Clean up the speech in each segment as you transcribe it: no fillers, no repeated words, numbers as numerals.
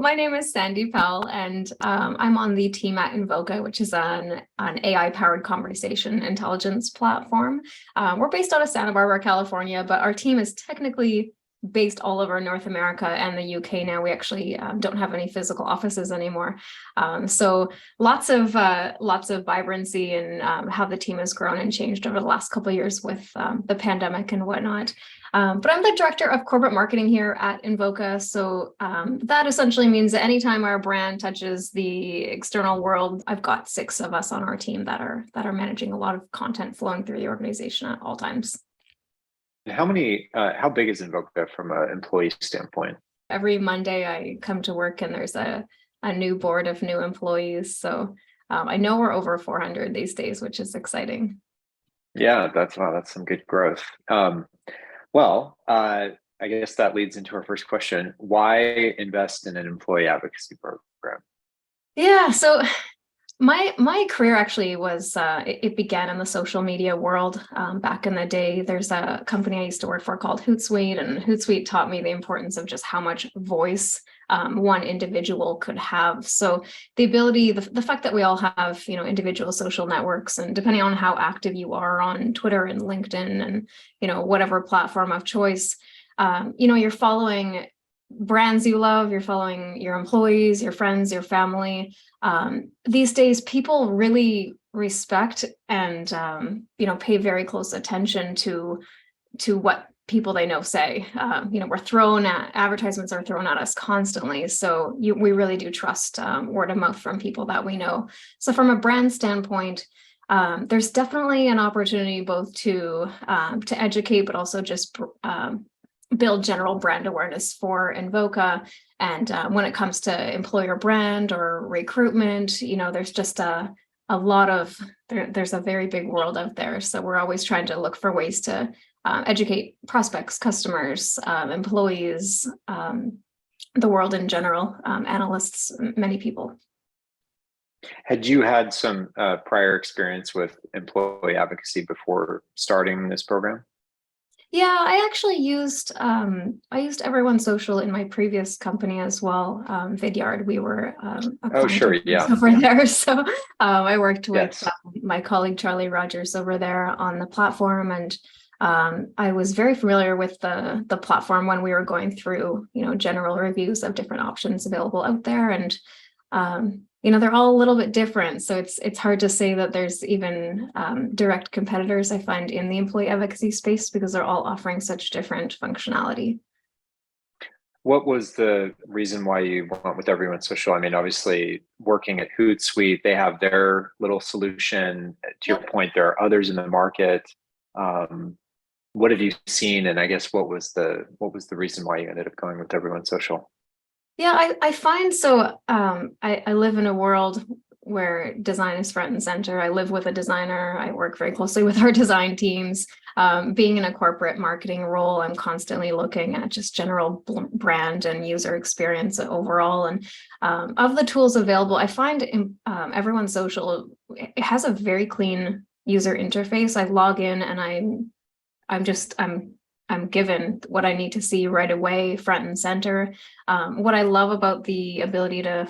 my name is Sandy Pell, and I'm on the team at Invoca, which is an AI-powered conversation intelligence platform. We're based out of Santa Barbara, California, but our team is technically based all over North America and the UK now. We actually don't have any physical offices anymore. So lots of vibrancy in how the team has grown and changed over the last couple of years with the pandemic and whatnot. But I'm the director of corporate marketing here at Invoca. So that essentially means that anytime our brand touches the external world, I've got 6 of us on our team that are managing a lot of content flowing through the organization at all times. How big is Invoca from an employee standpoint? Every Monday I come to work and there's a new board of new employees. So I know we're over 400 these days, which is exciting. Yeah, that's some good growth. I guess that leads into our first question. Why invest in an employee advocacy program? Yeah, so my career actually was it began in the social media world back in the day. There's a company I used to work for called Hootsuite, and Hootsuite taught me the importance of just how much voice one individual could have. So the ability, the fact that we all have, individual social networks, and depending on how active you are on Twitter and LinkedIn and, whatever platform of choice, you're following brands you love, you're following your employees, your friends, your family. These days, people really respect and, pay very close attention to what people they know say. Advertisements are thrown at us constantly. So we really do trust word of mouth from people that we know. So from a brand standpoint, there's definitely an opportunity both to educate, but also just build general brand awareness for Invoca. And when it comes to employer brand or recruitment, there's just there's a very big world out there. So we're always trying to look for ways to educate prospects, customers, employees, the world in general, analysts, many people. Had you had some prior experience with employee advocacy before starting this program? Yeah, I actually used Everyone Social in my previous company as well. Vidyard, we were Oh, sure, yeah, over there. So I worked with yes. My colleague Charlie Rogers over there on the platform, and I was very familiar with the platform when we were going through, general reviews of different options available out there, and they're all a little bit different. So it's hard to say that there's even direct competitors, I find, in the employee advocacy space, because they're all offering such different functionality. What was the reason why you went with Everyone Social? I mean, obviously working at Hootsuite, they have their little solution. To your point, there are others in the market. What have you seen? And I guess what was the reason why you ended up going with Everyone Social? Yeah, I find so. I live in a world where design is front and center. I live with a designer. I work very closely with our design teams. Being in a corporate marketing role, I'm constantly looking at just general brand and user experience overall. And of the tools available, I find Everyone Social, it has a very clean user interface. I log in and I'm given what I need to see right away, front and center. What I love about the ability to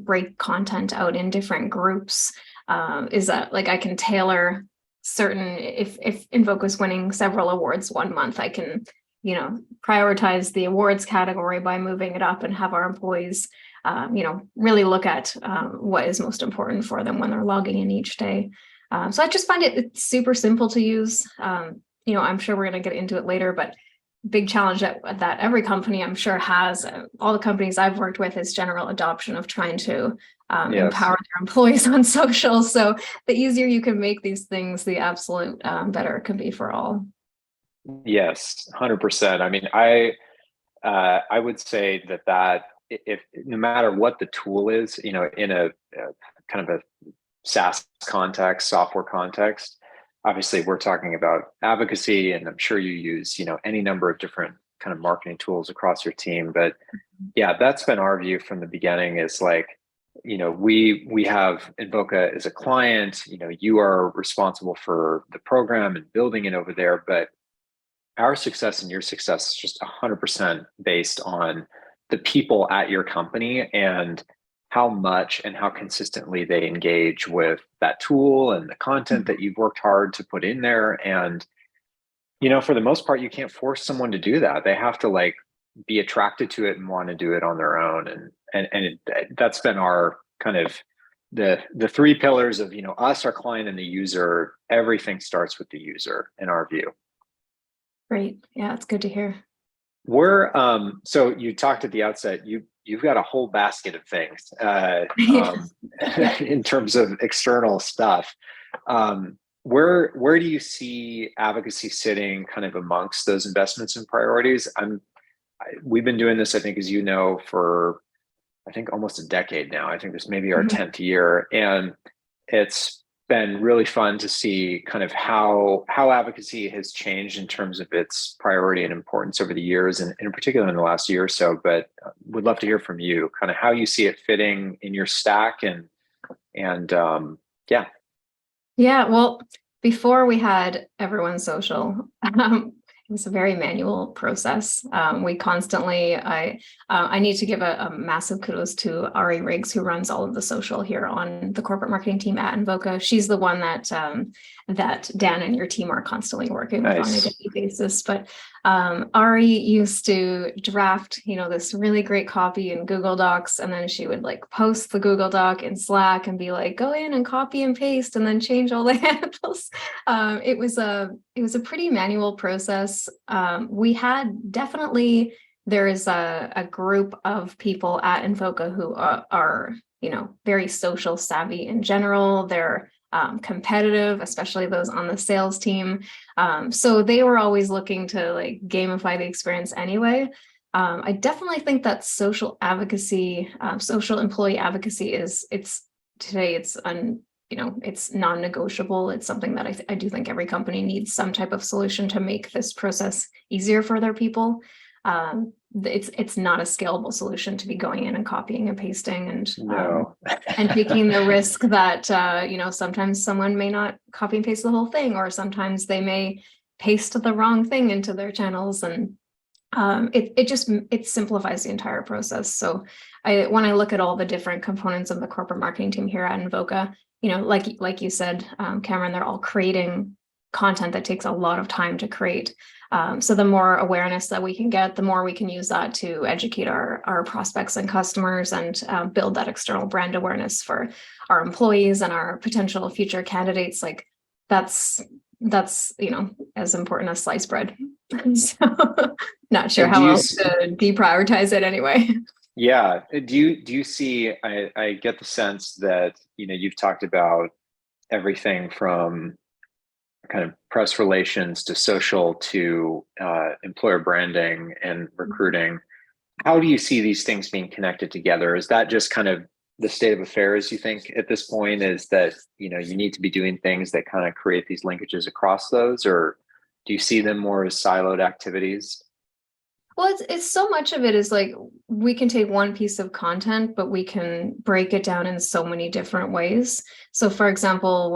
break content out in different groups is that, like, I can tailor certain, if Invoca's winning several awards one month, I can, prioritize the awards category by moving it up and have our employees, really look at what is most important for them when they're logging in each day. So I just find it's super simple to use. I'm sure we're going to get into it later, but big challenge that every company, I'm sure, has, all the companies I've worked with, is general adoption of trying to empower their employees on social. So the easier you can make these things, the absolute better it can be for all. Yes, 100%. I mean, I would say that if no matter what the tool is, in a kind of a SaaS context, software context, obviously we're talking about advocacy, and I'm sure you use, any number of different kind of marketing tools across your team. But yeah, that's been our view from the beginning, is like, we have Invoca as a client, you are responsible for the program and building it over there, but our success and your success is just 100% based on the people at your company and how much and how consistently they engage with that tool and the content that you've worked hard to put in there. And, for the most part, you can't force someone to do that. They have to like be attracted to it and want to do it on their own. That's been our kind of the three pillars of, us, our client, and the user. Everything starts with the user in our view. Great. Yeah, it's good to hear. We're so you talked at the outset, you've got a whole basket of things in terms of external stuff. Where do you see advocacy sitting kind of amongst those investments and priorities? We've been doing this, I think, as you know, for I think almost a decade now. I think this may be our 10th year, and it's been really fun to see kind of how advocacy has changed in terms of its priority and importance over the years, and in particular in the last year or so. But would love to hear from you, kind of how you see it fitting in your stack, and yeah. Yeah, well, before we had everyone social, it was a very manual process. We constantly, I need to give a massive kudos to Ari Riggs, who runs all of the social here on the corporate marketing team at Invoca. She's the one that that Dan and your team are constantly working with on a daily basis. But Ari used to draft, this really great copy in Google Docs, and then she would like post the Google Doc in Slack and be like, go in and copy and paste, and then change all the handles. It was a pretty manual process. We had definitely, there is a group of people at Invoca who are very social savvy in general. They're competitive, especially those on the sales team. So they were always looking to like gamify the experience anyway. I definitely think that social advocacy, social employee advocacy it's non-negotiable. It's something that I do think every company needs some type of solution to make this process easier for their people. It's not a scalable solution to be going in and copying and pasting and taking the risk that sometimes someone may not copy and paste the whole thing, or sometimes they may paste the wrong thing into their channels, and it simplifies the entire process. So when I look at all the different components of the corporate marketing team here at Invoca, like you said, Cameron, they're all creating content that takes a lot of time to create. So the more awareness that we can get, the more we can use that to educate our prospects and customers, and build that external brand awareness for our employees and our potential future candidates. Like that's as important as sliced bread. So not sure how else to deprioritize it anyway. Yeah. Do you see, I get the sense that, you've talked about everything from kind of press relations to social to employer branding and recruiting. How do you see these things being connected together? Is that just kind of the state of affairs, you think, at this point, is that, you need to be doing things that kind of create these linkages across those, or do you see them more as siloed activities? Well, it's so much of it is like we can take one piece of content, but we can break it down in so many different ways. So, for example,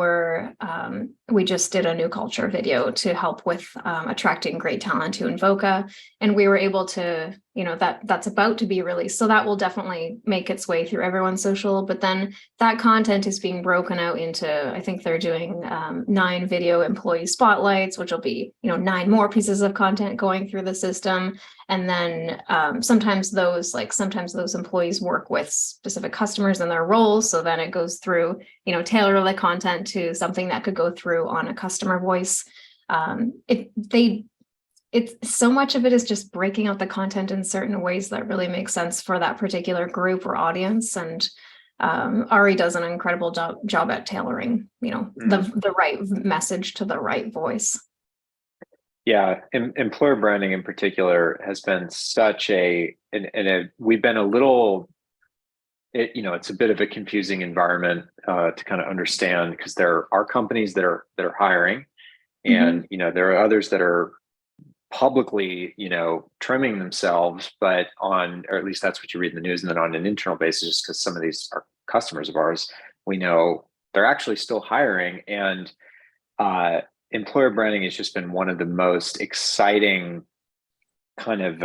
we just did a new culture video to help with attracting great talent to Invoca, and we were able to, that's about to be released. So that will definitely make its way through everyone's social. But then that content is being broken out into, I think they're doing 9 video employee spotlights, which will be 9 more pieces of content going through the system. And then sometimes those employees work with specific customers in their roles. So then it goes through, tailor the content to something that could go through on a customer voice. It's so much of it is just breaking out the content in certain ways that really make sense for that particular group or audience. And Ari does an incredible job at tailoring, the right message to the right voice. Yeah, employer branding in particular has been such we've been a little, it's a bit of a confusing environment to kind of understand, because there are companies that are hiring, and there are others that are publicly, trimming themselves, but or at least that's what you read in the news, and then on an internal basis, just because some of these are customers of ours, we know they're actually still hiring. And employer branding has just been one of the most exciting kind of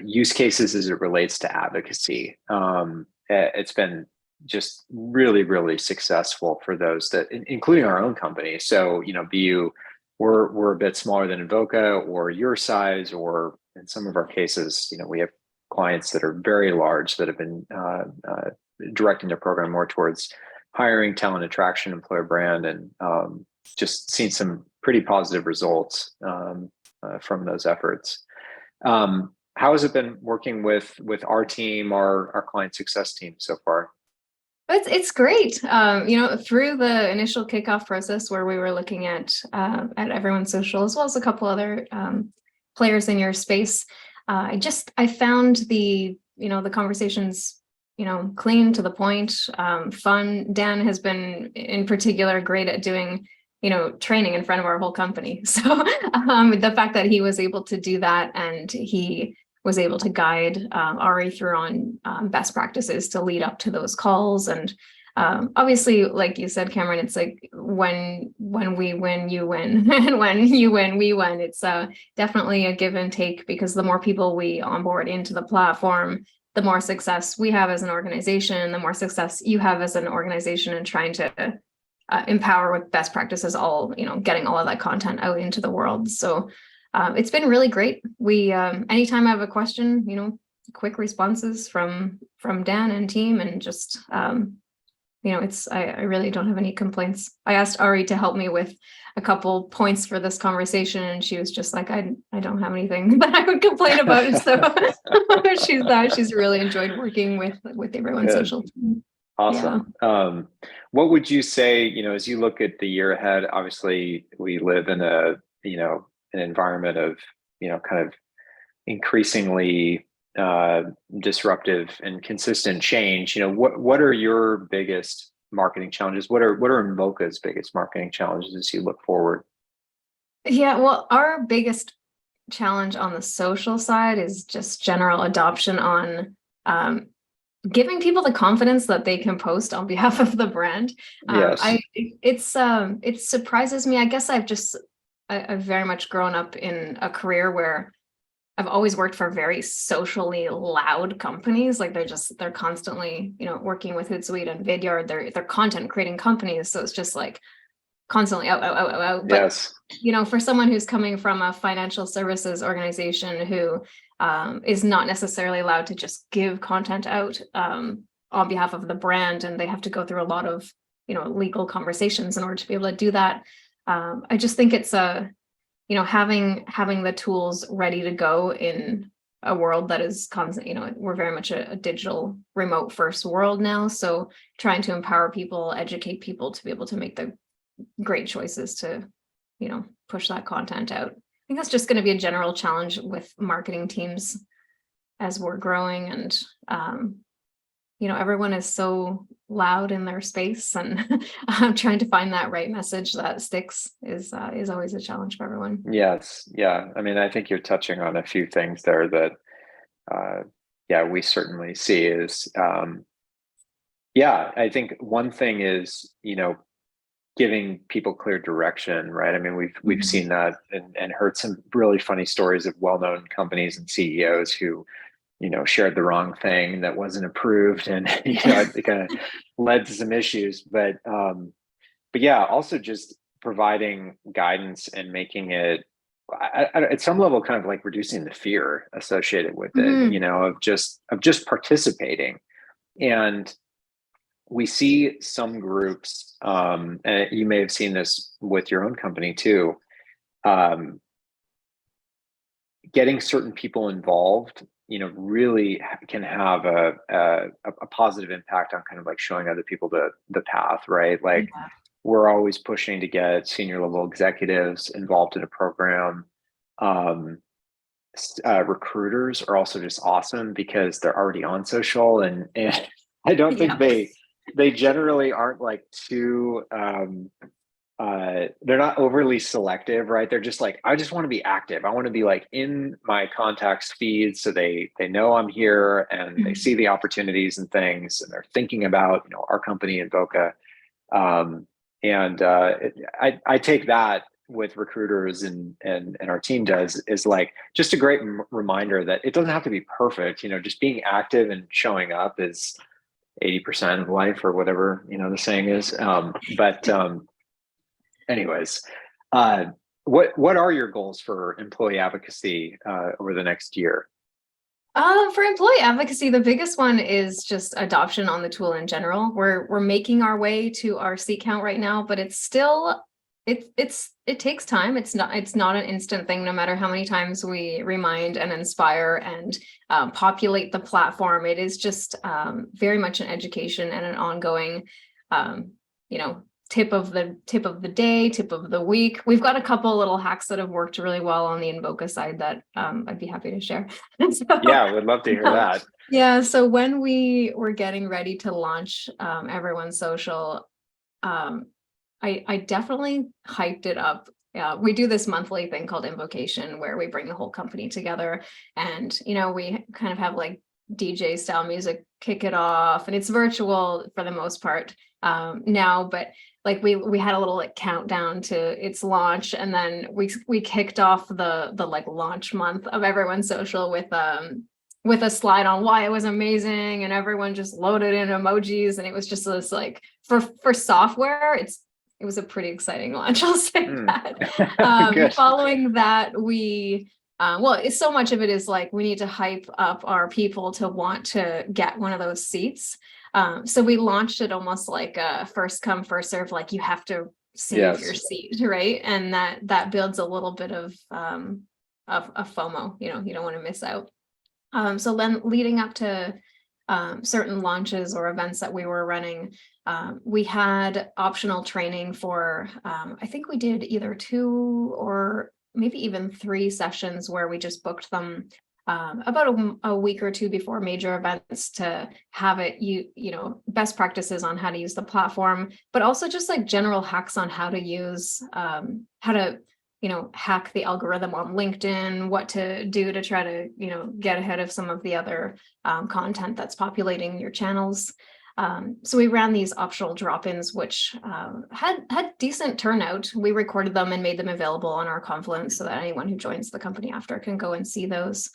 use cases as it relates to advocacy. It's been just really, really successful for those that, including our own company. So, we're a bit smaller than Invoca or your size, or in some of our cases, we have clients that are very large that have been directing their program more towards hiring, talent attraction, employer brand, and just seen some pretty positive results from those efforts. How has it been working with our team, our client success team so far? It's great. Through the initial kickoff process where we were looking at everyone's social, as well as a couple other players in your space, I found the conversations clean, to the point, fun. Dan has been in particular great at doing training in front of our whole company. So the fact that he was able to do that, and he was able to guide Ari through on best practices to lead up to those calls. And obviously, like you said, Cameron, it's like when we win, you win. And when you win, we win. It's definitely a give and take, because the more people we onboard into the platform, the more success we have as an organization, the more success you have as an organization in trying to empower with best practices, getting all of that content out into the world. So it's been really great. We anytime I have a question, quick responses from Dan and team, and just I really don't have any complaints. I asked Ari to help me with a couple points for this conversation, and she was just like, I don't have anything that I would complain about. So she's really enjoyed working with everyone's Good. social team. Awesome. Yeah. What would you say, as you look at the year ahead? Obviously, we live in an environment of, kind of increasingly disruptive and consistent change. What are your biggest marketing challenges? What are Invoca's biggest marketing challenges as you look forward? Yeah, well, our biggest challenge on the social side is just general adoption on giving people the confidence that they can post on behalf of the brand. Yes. It surprises me. I guess I've very much grown up in a career where I've always worked for very socially loud companies. Like they're constantly, working with Hootsuite and Vidyard. They're content creating companies. So it's just like constantly out. But, yes. For someone who's coming from a financial services organization who is not necessarily allowed to just give content out on behalf of the brand, and they have to go through a lot of, legal conversations in order to be able to do that. I just think it's having the tools ready to go in a world that is constant. We're very much a digital remote first world now. So trying to empower people, educate people to be able to make the great choices to, push that content out. I think that's just going to be a general challenge with marketing teams as we're growing, and everyone is so loud in their space, and trying to find that right message that sticks is always a challenge for everyone. Yes. Yeah. I mean, I think you're touching on a few things there that, we certainly see is, I think one thing is, giving people clear direction, right? I mean, we've seen that and heard some really funny stories of well-known companies and CEOs who, shared the wrong thing that wasn't approved, and it kind of led to some issues. But yeah, also just providing guidance and making it at some level kind of like reducing the fear associated with it, of just participating. And we see some groups, and you may have seen this with your own company too, getting certain people involved, really can have a positive impact on kind of like showing other people the path, right? Like we're always pushing to get senior level executives involved in a program. Recruiters are also just awesome because they're already on social, and I don't think they generally aren't like too they're not overly selective, right? They're just like, I just want to be active. I want to be like in my contacts feed, so they know I'm here, and they see the opportunities and things, and they're thinking about our company Invoca. I take that with recruiters and our team does is like just a great reminder that it doesn't have to be perfect. Just being active and showing up is 80% of life, or whatever the saying is. But anyways, what are your goals for employee advocacy over the next year? For employee advocacy, the biggest one is just adoption on the tool in general. We're making our way to our seat count right now, but it's still it takes time. It's not an instant thing. No matter how many times we remind and inspire and populate the platform, it is just very much an education and an ongoing, tip of the day, tip of the week. We've got a couple little hacks that have worked really well on the Invoca side that I'd be happy to share. Yeah, would love to hear that. Yeah, so when we were getting ready to launch Everyone's Social, I definitely hyped it up. We do this monthly thing called Invocation where we bring the whole company together, and we kind of have like DJ style music kick it off, and it's virtual for the most part now, but like we had a little like countdown to its launch, and then we kicked off the like launch month of Everyone's Social with a slide on why it was amazing, and everyone just loaded in emojis, and it was just this like for software, it was a pretty exciting launch, I'll say that. Following that, it's so much of it is like we need to hype up our people to want to get one of those seats. So we launched it almost like a first come, first serve, like you have to save your seat, right? And that builds a little bit of FOMO, you don't want to miss out. So then leading up to certain launches or events that we were running, we had optional training for, I think we did either 2 or maybe even 3 sessions where we just booked them about a week or 2 before major events to have it, best practices on how to use the platform, but also just like general hacks on how to use, how to hack the algorithm on LinkedIn, what to do to try to, get ahead of some of the other content that's populating your channels. So we ran these optional drop-ins, which had decent turnout. We recorded them and made them available on our Confluence so that anyone who joins the company after can go and see those.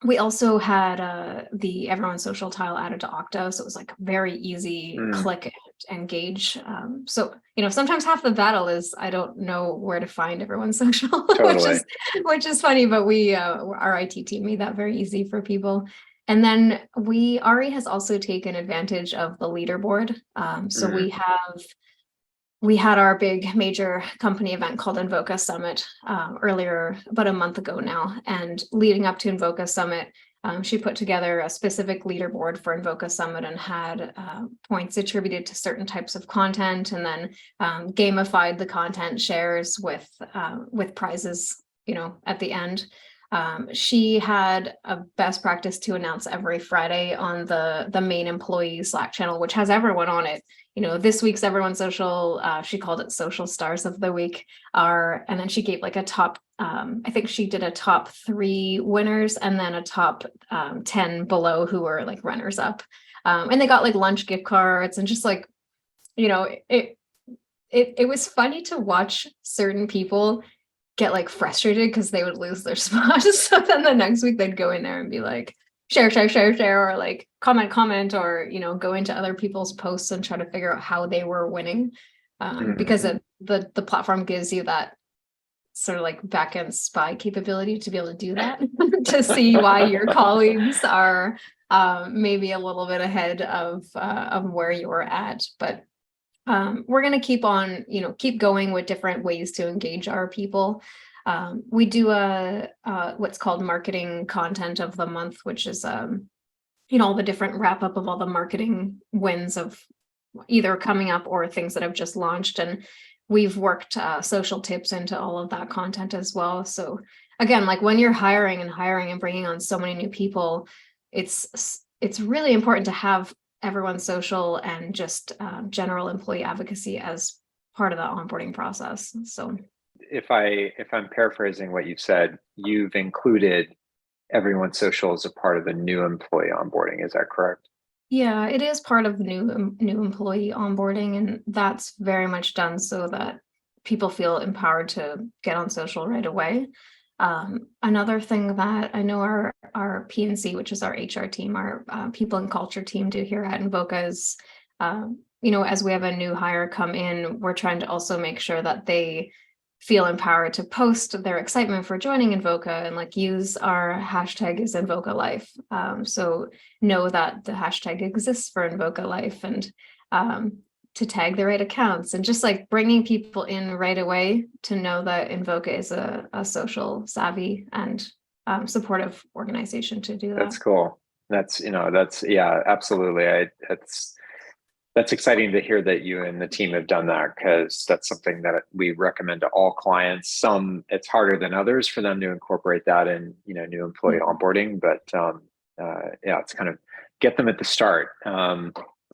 We also had the Everyone's Social tile added to Okta, so it was like very easy click and engage. So sometimes half the battle is I don't know where to find Everyone's Social, Totally. which is funny, but our IT team made that very easy for people. And then Ari has also taken advantage of the leaderboard. So we had our big major company event called Invoca Summit earlier, about a month ago now. And leading up to Invoca Summit, she put together a specific leaderboard for Invoca Summit and had points attributed to certain types of content, and then gamified the content shares with prizes, at the end. She had a best practice to announce every Friday on the main employee Slack channel, which has everyone on it. This week's Everyone's Social, she called it Social Stars of the Week. And then she gave like a top, I think she did a top 3 winners and then a top 10 below who were like runners up. And they got like lunch gift cards and just like, it was funny to watch certain people get like frustrated because they would lose their spots. So then the next week they'd go in there and be like, share, or like comment, or, go into other people's posts and try to figure out how they were winning. Because the platform gives you that sort of like back-end spy capability to be able to do that, to see why your colleagues are maybe a little bit ahead of where you're at. But we're going to keep going with different ways to engage our people. We do what's called marketing content of the month, which is all the different wrap up of all the marketing wins of either coming up or things that have just launched, and we've worked social tips into all of that content as well. So again, like when you're hiring and bringing on so many new people, it's really important to have Everyone's Social and just general employee advocacy as part of the onboarding process. So if I'm paraphrasing what you've said, you've included Everyone's Social as a part of the new employee onboarding. Is that correct? Yeah, it is part of the new employee onboarding, and that's very much done so that people feel empowered to get on social right away. Another thing that I know our PNC, which is our HR team, our people and culture team, do here at Invoca is, as we have a new hire come in, we're trying to also make sure that they feel empowered to post their excitement for joining Invoca and like use our hashtag is Invoca Life. So know that the hashtag exists for Invoca Life, and to tag the right accounts, and just like bringing people in right away to know that Invoca is a social savvy and supportive organization to do that. That's cool. Yeah, absolutely. That's exciting to hear that you and the team have done that, because that's something that we recommend to all clients. Some, it's harder than others for them to incorporate that in, new employee onboarding, but yeah, it's kind of get them at the start.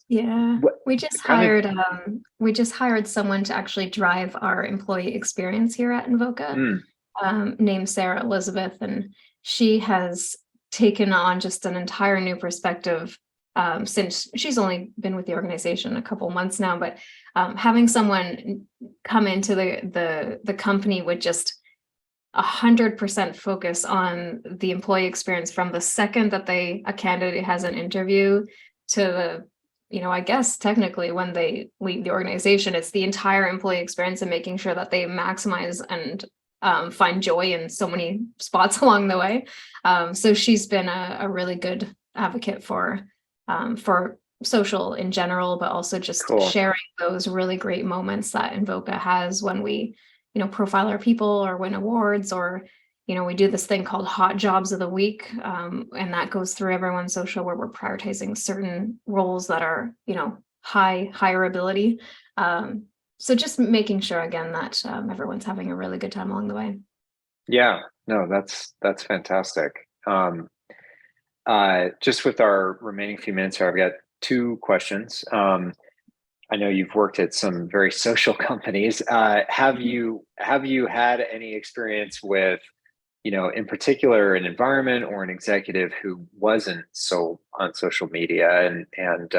Yeah, we just hired someone to actually drive our employee experience here at Invoca, named Sarah Elizabeth, and she has taken on just an entire new perspective since she's only been with the organization a couple months now. But having someone come into the company with just 100% focus on the employee experience from the second that a candidate has an interview to the, I guess technically when they leave the organization, it's the entire employee experience and making sure that they maximize and find joy in so many spots along the way. So she's been a really good advocate for social in general, but also just sharing those really great moments that Invoca has when we, profile our people or win awards, or, we do this thing called Hot Jobs of the Week. And that goes through everyone's social, where we're prioritizing certain roles that are, higher ability. So just making sure again that everyone's having a really good time along the way. Yeah, no, that's fantastic. Just with our remaining few minutes here, I've got two questions. I know you've worked at some very social companies. Have you had any experience with, in particular, an environment or an executive who wasn't so on social media? And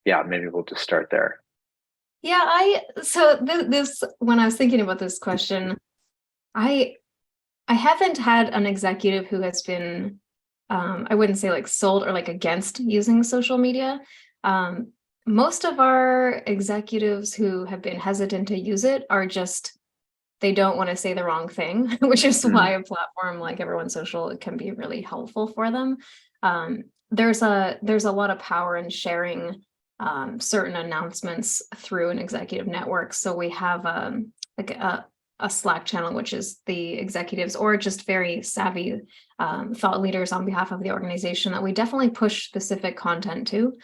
yeah, maybe we'll just start there. Yeah, this when I was thinking about this question, I haven't had an executive who has been, I wouldn't say like sold or like against using social media. Most of our executives who have been hesitant to use it are just, they don't want to say the wrong thing, which is why a platform like Everyone Social can be really helpful for them. There's a lot of power in sharing certain announcements through an executive network. So we have like a Slack channel, which is the executives or just very savvy thought leaders on behalf of the organization that we definitely push specific content to.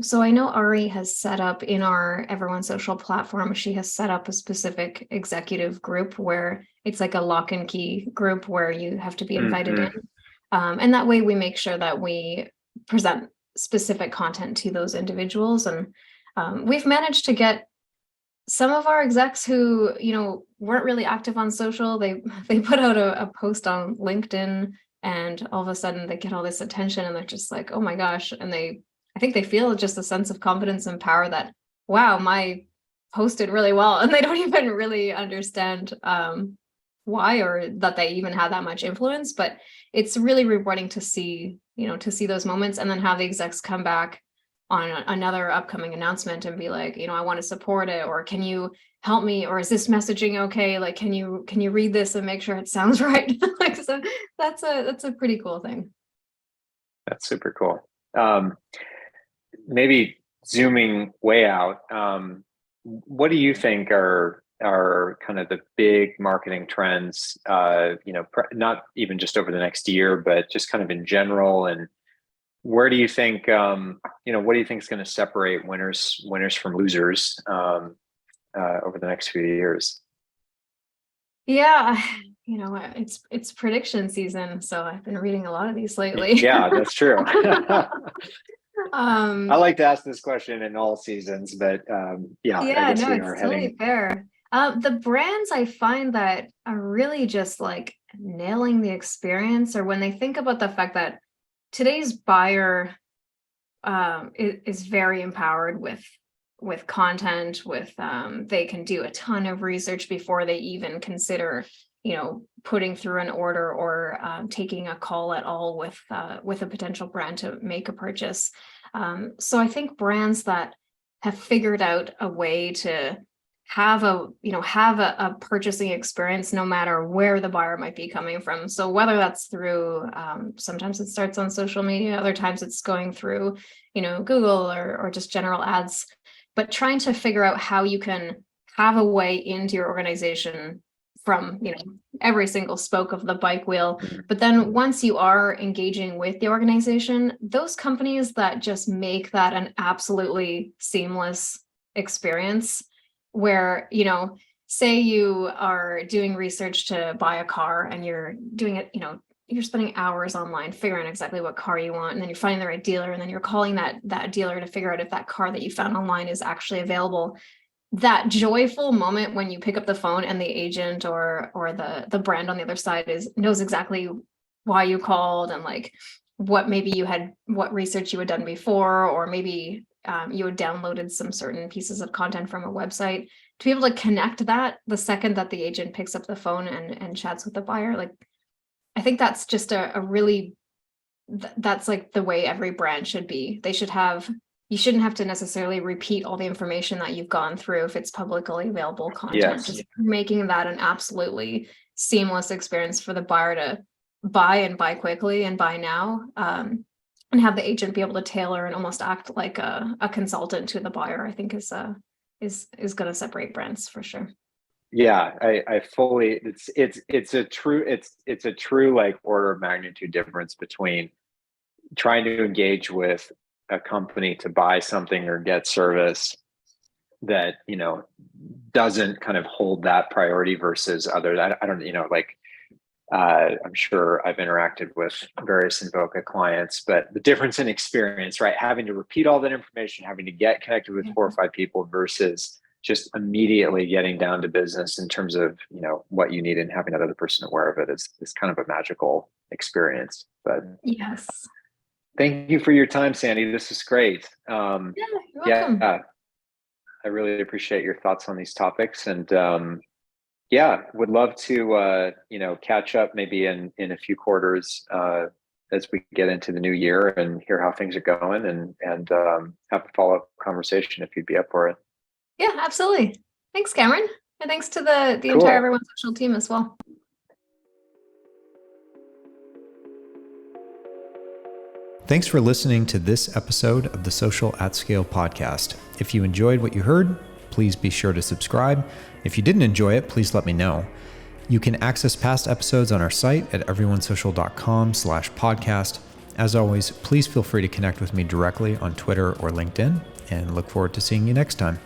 So I know Ari has set up in our Everyone Social platform, she has set up a specific executive group where it's like a lock and key group where you have to be invited in. And that way we make sure that we present specific content to those individuals. And we've managed to get some of our execs who, weren't really active on social. They put out a post on LinkedIn, and all of a sudden they get all this attention and they're just like, oh my gosh. And I think they feel just a sense of confidence and power that, wow, my post did really well. And they don't even really understand why, or that they even have that much influence. But it's really rewarding to see, those moments, and then have the execs come back on another upcoming announcement and be like, I want to support it, or can you help me, or is this messaging okay? Like, can you read this and make sure it sounds right? Like, so that's a pretty cool thing. That's super cool. Maybe zooming way out, what do you think are kind of the big marketing trends, not even just over the next year, but just kind of in general? And where do you think, what do you think is going to separate winners from losers over the next few years? Yeah, it's prediction season, so I've been reading a lot of these lately. Yeah, that's true. I like to ask this question in all seasons, but yeah, I guess no, we it's are totally heading. fair. The brands I find that are really just like nailing the experience, or when they think about the fact that today's buyer is very empowered with with content, with they can do a ton of research before they even consider, putting through an order or taking a call at all with a potential brand to make a purchase. So I think brands that have figured out a way to have a purchasing experience no matter where the buyer might be coming from. So whether that's through sometimes it starts on social media, other times it's going through Google or just general ads, but trying to figure out how you can have a way into your organization from every single spoke of the bike wheel. But then once you are engaging with the organization, those companies that just make that an absolutely seamless experience, where say you are doing research to buy a car and you're doing it, you're spending hours online figuring out exactly what car you want, and then you're finding the right dealer, and then you're calling that dealer to figure out if that car that you found online is actually available. That joyful moment when you pick up the phone and the agent or the brand on the other side knows exactly why you called, and like what research you had done before, or maybe you had downloaded some certain pieces of content from a website, to be able to connect that the second that the agent picks up the phone and chats with the buyer. Like, I think that's just that's like the way every brand should be. You shouldn't have to necessarily repeat all the information that you've gone through if it's publicly available content. Yes. Just making that an absolutely seamless experience for the buyer to buy quickly and buy now, and have the agent be able to tailor and almost act like a consultant to the buyer, I think is going to separate brands for sure. Yeah, I fully, it's a true like order of magnitude difference between trying to engage with a company to buy something or get service that doesn't kind of hold that priority versus others. I don't I'm sure I've interacted with various Invoca clients, but the difference in experience, right? Having to repeat all that information, having to get connected with 4 or 5 people versus just immediately getting down to business in terms of what you need, and having that other person aware of it is kind of a magical experience. But yes, thank you for your time, Sandy. This is great. you're welcome. Yeah, I really appreciate your thoughts on these topics, and would love to catch up maybe in a few quarters as we get into the new year and hear how things are going, and have a follow-up conversation if you'd be up for it. Yeah, absolutely. Thanks, Cameron, and thanks to the Cool. entire Everyone Social team as well. Thanks for listening to this episode of the Social at Scale podcast. If you enjoyed what you heard, please be sure to subscribe. If you didn't enjoy it, please let me know. You can access past episodes on our site at everyonesocial.com/podcast. As always, please feel free to connect with me directly on Twitter or LinkedIn, and look forward to seeing you next time.